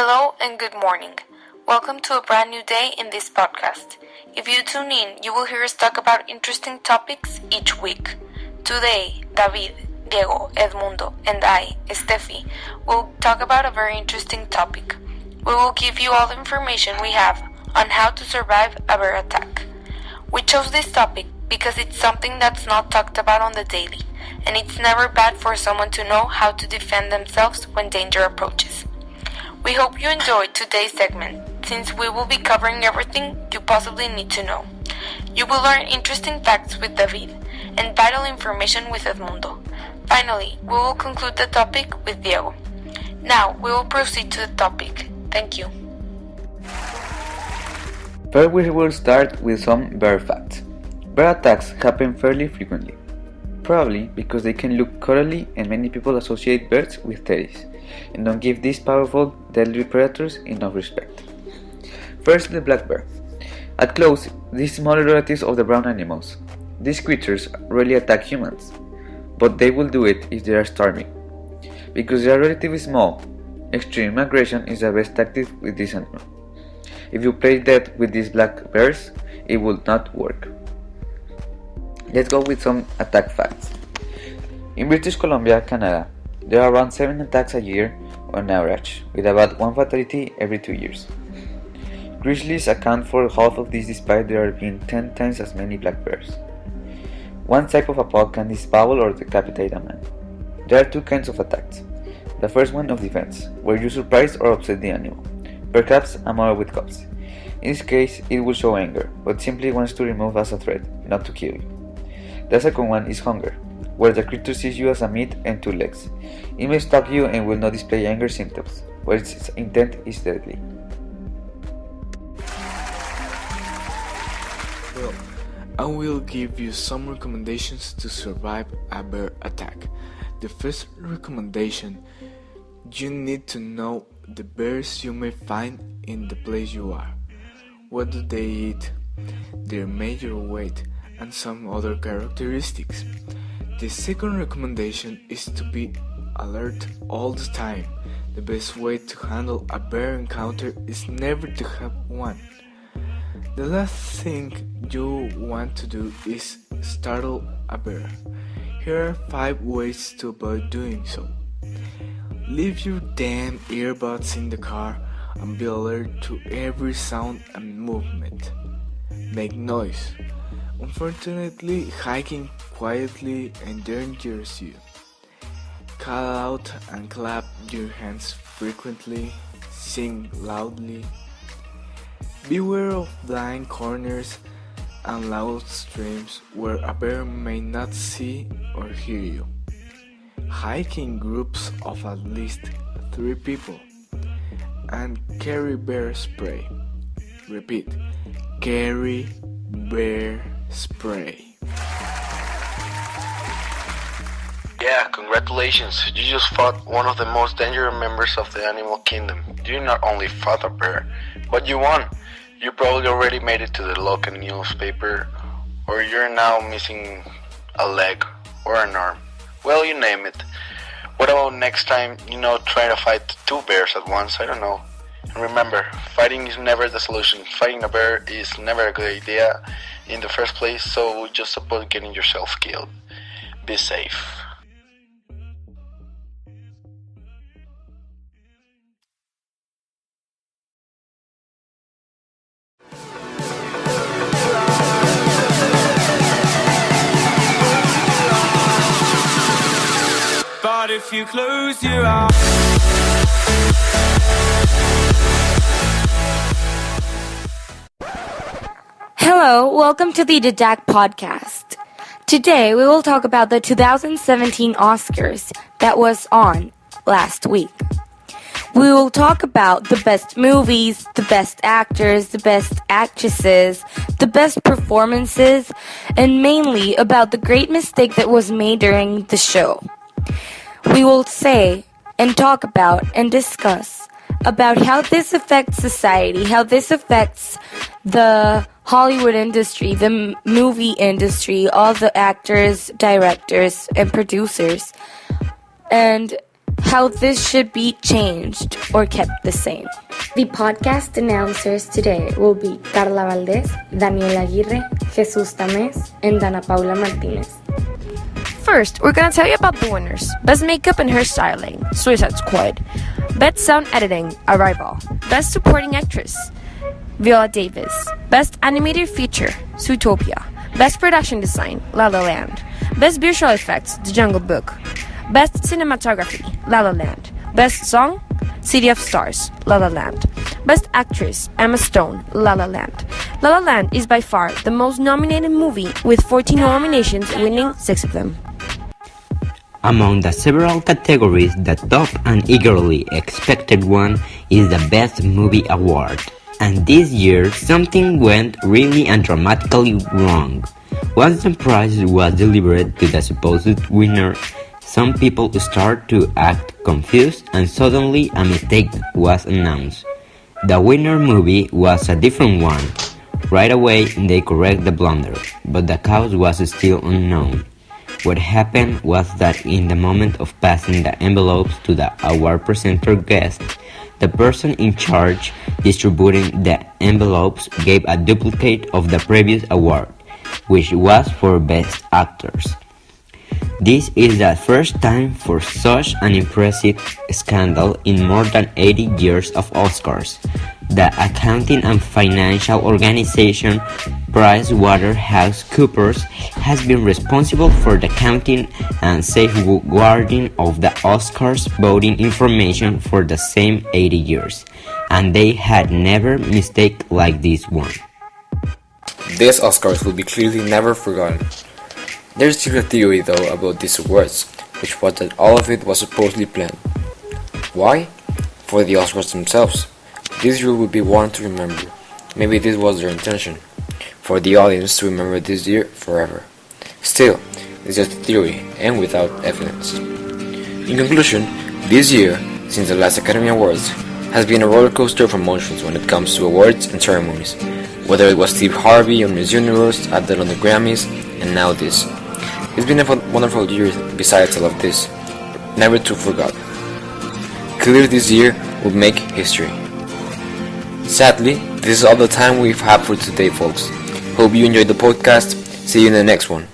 Hello and good morning. Welcome to a brand new day in this podcast. If you tune in, you will hear us talk about interesting topics each week. Today, David, Diego, Edmundo, and I, Steffi, will talk about a very interesting topic. We will give you all the information we have on how to survive a bear attack. We chose this topic because it's something that's not talked about on the daily, and it's never bad for someone to know how to defend themselves when danger approaches. We hope you enjoyed today's segment, since we will be covering everything you possibly need to know. You will learn interesting facts with David and vital information with Edmundo. Finally, we will conclude the topic with Diego. Now, we will proceed to the topic. Thank you. First, we will start with some bear facts. Bear attacks happen fairly frequently, probably because they can look cuddly and many people associate bears with teddies, and don't give these powerful, deadly predators enough respect. First, the black bear. At close, these smaller relatives of the brown animals. These creatures rarely attack humans, but they will do it if they are starving. Because they are relatively small, extreme aggression is the best tactic with this animal. If you play dead with these black bears, it will not work. Let's go with some attack facts. In British Columbia, Canada, there are around 7 attacks a year on average, with about 1 fatality every 2 years. Grizzlies account for half of this despite there being 10 times as many black bears. One type of a paw can disembowel or decapitate a man. There are 2 kinds of attacks. The first one of defense, where you surprise or upset the animal, perhaps a mother with cubs. In this case, it will show anger, but simply wants to remove as a threat, not to kill you. The second one is hunger, where the creature sees you as a meat and 2 legs. It may stalk you and will not display anger symptoms, but its intent is deadly. Well, I will give you some recommendations to survive a bear attack. The first recommendation, you need to know the bears you may find in the place you are. What do they eat, their major weight, and some other characteristics. The second recommendation is to be alert all the time. The best way to handle a bear encounter is never to have one. The last thing you want to do is startle a bear. Here are 5 ways to avoid doing so. Leave your damn earbuds in the car and be alert to every sound and movement. Make noise. Unfortunately, hiking quietly endangers you. Call out and clap your hands frequently. Sing loudly. Beware of blind corners and loud streams where a bear may not see or hear you. Hike in groups of at least 3 people. And carry bear spray. Repeat, carry bear spray. Yeah, congratulations. You just fought one of the most dangerous members of the animal kingdom. You not only fought a bear, but you won. You probably already made it to the local newspaper, or you're now missing a leg or an arm. Well, you name it. What about next time, try to fight 2 bears at once? I don't know. And remember, fighting is never the solution. Fighting a bear is never a good idea in the first place, so just suppose getting yourself killed. Be safe. But if you close your eyes, Hello, welcome to the DAC podcast. Today we will talk about the 2017 Oscars that was on last week. We will talk about the best movies, the best actors, the best actresses, the best performances, and mainly about the great mistake that was made during the show. We will say and talk about and discuss about how this affects society, how this affects the Hollywood industry, the movie industry, all the actors, directors, and producers, and how this should be changed or kept the same. The podcast announcers today will be Carla Valdez, Daniela Aguirre, Jesus Tamés, and Dana Paula Martinez. First, we're gonna tell you about the winners. Best Makeup and Hairstyling, Suicide Squad. Best Sound Editing, Arrival. Best Supporting Actress, Viola Davis. Best Animated Feature, Zootopia. Best Production Design, La La Land. Best Visual Effects, The Jungle Book. Best Cinematography, La La Land. Best Song, City of Stars, La La Land. Best Actress, Emma Stone, La La Land. La La Land is by far the most nominated movie with 14 nominations, winning 6 of them. Among the several categories, the top and eagerly expected one is the Best Movie Award. And this year, something went really and dramatically wrong. Once the prize was delivered to the supposed winner, some people started to act confused and suddenly a mistake was announced. The winner movie was a different one. Right away, they correct the blunder, but the cause was still unknown. What happened was that in the moment of passing the envelopes to the award presenter guest, the person in charge distributing the envelopes gave a duplicate of the previous award, which was for Best Actors. This is the first time for such an impressive scandal in more than 80 years of Oscars. The accounting and financial organization PricewaterhouseCoopers has been responsible for the counting and safeguarding of the Oscars voting information for the same 80 years, and they had never mistake like this one. These Oscars will be clearly never forgotten. There's still a theory though about these awards, which was that all of it was supposedly planned. Why? For the Oscars themselves. This year would be one to remember. Maybe this was their intention. For the audience to remember this year forever. Still, it's just a theory and without evidence. In conclusion, this year, since the last Academy Awards, has been a roller coaster of emotions when it comes to awards and ceremonies. Whether it was Steve Harvey on Miss Universe, Adele on the Grammys, and now this. It's been a wonderful year besides all of this, never to forget. Clearly this year will make history. Sadly, this is all the time we've had for today, folks. Hope you enjoyed the podcast. See you in the next one.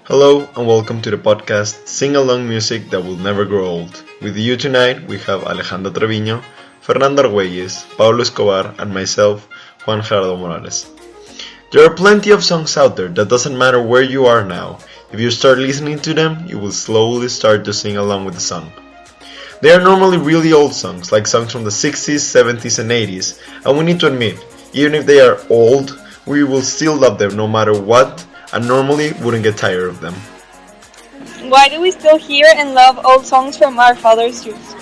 Hello and welcome to the podcast Sing Along Music That Will Never Grow Old. With you tonight we have Alejandro Treviño, Fernando Argüelles, Pablo Escobar and myself, Juan Gerardo Morales. There are plenty of songs out there that doesn't matter where you are now. If you start listening to them, you will slowly start to sing along with the song. They are normally really old songs, like songs from the 60s, 70s and 80s, and we need to admit, even if they are old, we will still love them no matter what, and normally wouldn't get tired of them. Why do we still hear and love old songs from our father's youth?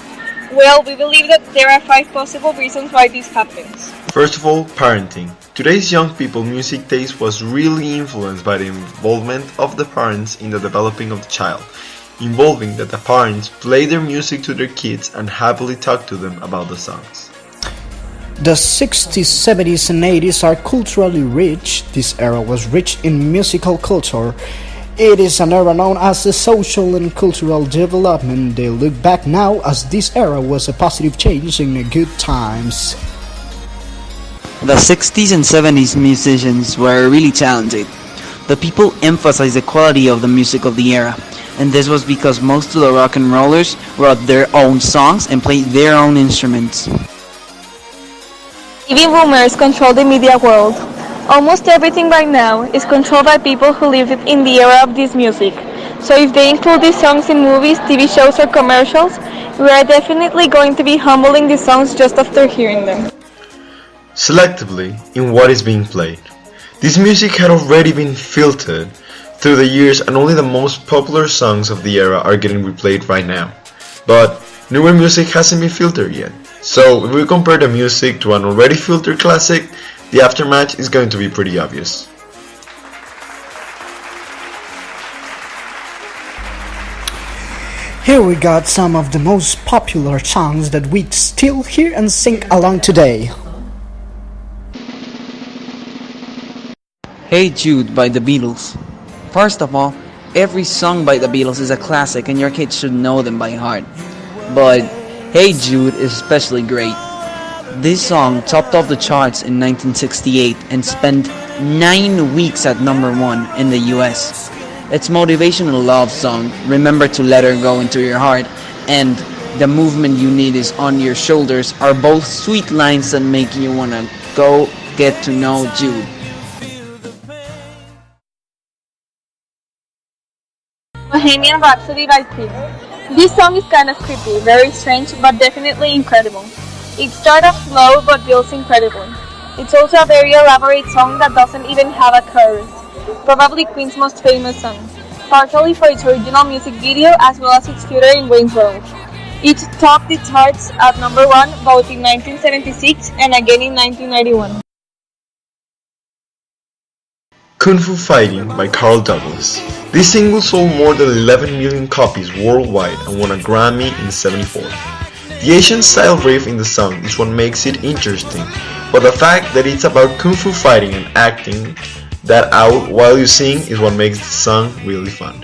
Well, we believe that there are 5 possible reasons why this happens. First of all, parenting. Today's young people music taste was really influenced by the involvement of the parents in the developing of the child, involving that the parents play their music to their kids and happily talk to them about the songs. The 60s, 70s and 80s are culturally rich. This era was rich in musical culture. It is an era known as the social and cultural development. They look back now as this era was a positive change in the good times. The 60s and 70s musicians were really talented. The people emphasized the quality of the music of the era, and this was because most of the rock and rollers wrote their own songs and played their own instruments. Baby boomers control the media world. Almost everything right now is controlled by people who lived in the era of this music. So if they include these songs in movies, TV shows or commercials, we are definitely going to be humbling these songs just after hearing them. Selectively in what is being played. This music had already been filtered through the years and only the most popular songs of the era are getting replayed right now. But newer music hasn't been filtered yet. So if we compare the music to an already filtered classic, the aftermatch is going to be pretty obvious. Here we got some of the most popular songs that we still hear and sing along today. Hey Jude by the Beatles. First of all, every song by the Beatles is a classic and your kids should know them by heart. But Hey Jude is especially great. This song topped off the charts in 1968 and spent 9 weeks at number 1 in the US. It's motivational love song, Remember to Let Her Go Into Your Heart, and The Movement You Need Is On Your Shoulders are both sweet lines that make you wanna go get to know Jude. Bohemian Rhapsody by Queen. This song is kind of creepy, very strange, but definitely incredible. It starts off slow but builds incredibly. It's also a very elaborate song that doesn't even have a chorus. Probably Queen's most famous song, partially for its original music video as well as its feature in Wayne's World. It topped the charts at number 1 both in 1976 and again in 1991. Kung Fu Fighting by Carl Douglas. This single sold more than 11 million copies worldwide and won a Grammy in '74. The Asian style riff in the song is what makes it interesting, but the fact that it's about Kung Fu fighting and acting that out while you sing is what makes the song really fun.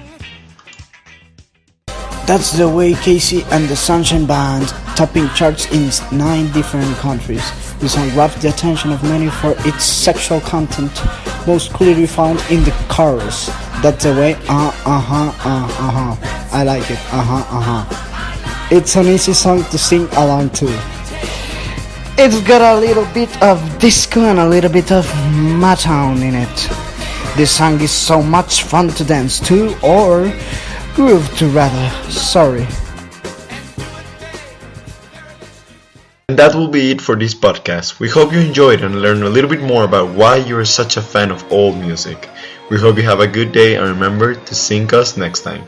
That's the way Casey and the Sunshine Band, topping charts in 9 different countries. The song grabbed the attention of many for its sexual content, most clearly found in the chorus. That's the way, I like it, It's an easy song to sing along to. It's got a little bit of disco and a little bit of Motown in it. This song is so much fun to dance to, or groove to rather, sorry. And that will be it for this podcast. We hope you enjoyed and learned a little bit more about why you are such a fan of old music. We hope you have a good day and remember to sing us next time.